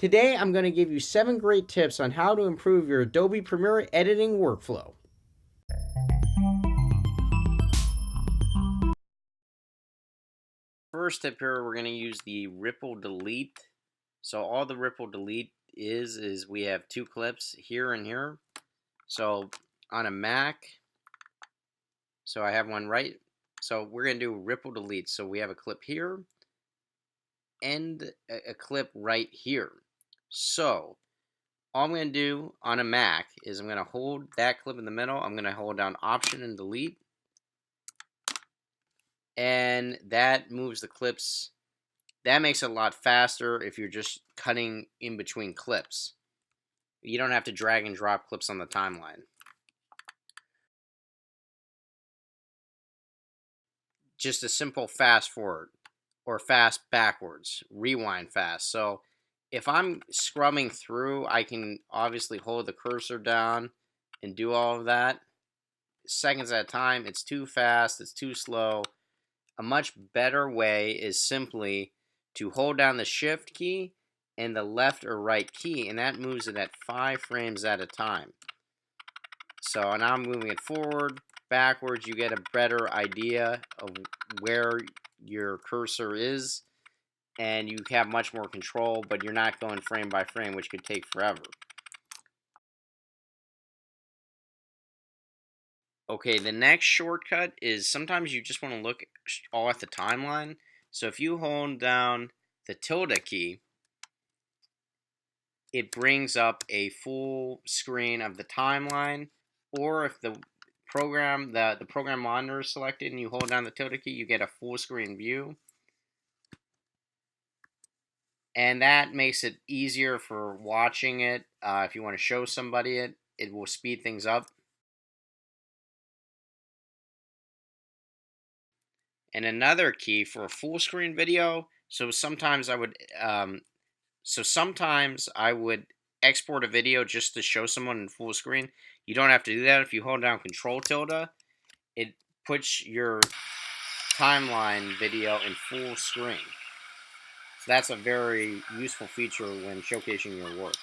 Today, I'm going to give you 7 great tips on how to improve your Adobe Premiere editing workflow. First tip here, we're going to use the ripple delete. So all the ripple delete is we have 2 clips here and here. So on a Mac, so I have one right. So we're going to do ripple delete. So we have a clip here and a clip right here. So all I'm going to do on a Mac is I'm going to hold that clip in the middle. I'm going to hold down Option and Delete. And that moves the clips. That makes it a lot faster if you're just cutting in between clips. You don't have to drag and drop clips on the timeline. Just a simple fast forward or fast backwards, rewind fast. So if I'm scrubbing through, I can obviously hold the cursor down and do all of that. Seconds at a time, it's too fast, it's too slow. A much better way is simply to hold down the shift key and the left or right key, and that moves it at 5 frames at a time. So now I'm moving it forward, backwards. You get a better idea of where your cursor is, and you have much more control, but you're not going frame by frame, which could take forever. Okay, the next shortcut is sometimes you just want to look all at the timeline. So if you hold down the tilde key, it brings up a full screen of the timeline. Or if the program monitor is selected and you hold down the tilde key, you get a full screen view. And that makes it easier for watching it. If you want to show somebody it, it will speed things up. And another key for a full screen video. So sometimes I would export a video just to show someone in full screen. You don't have to do that. If you hold down Control tilde, it puts your timeline video in full screen. So that's a very useful feature when showcasing your work.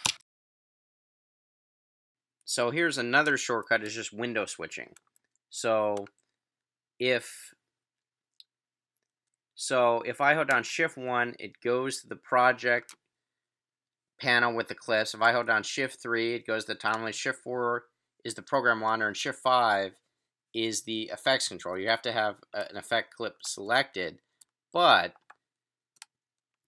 So here's another shortcut, is just window switching. So if I hold down Shift 1, it goes to the project panel with the clips. If I hold down Shift 3, it goes to the timeline. Shift 4 is the program monitor, and Shift 5 is the effects control. You have to have an effect clip selected, but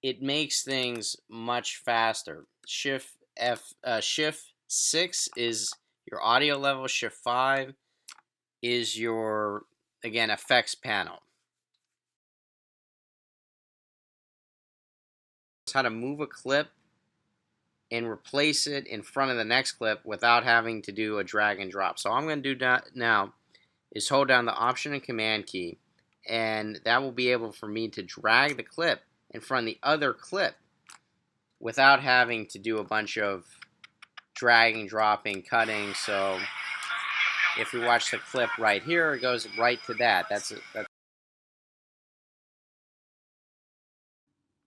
it makes things much faster. Shift 6 is your audio level. Shift 5 is your, again, effects panel. It's how to move a clip and replace it in front of the next clip without having to do a drag and drop. So all I'm going to do now is hold down the Option and Command key, and that will be able for me to drag the clip in front of the other clip without having to do a bunch of dragging, dropping, cutting. So if we watch the clip right here, it goes right to that. That's it.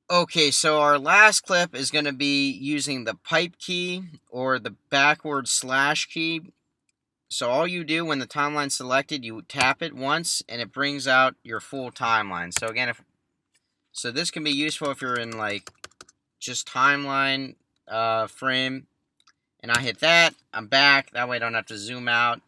Okay, so our last clip is going to be using the pipe key or the backward slash key. So all you do when the timeline's selected, you tap it once and it brings out your full timeline. So again, so this can be useful if you're in like just timeline frame, and I hit that, I'm back. That way I don't have to zoom out.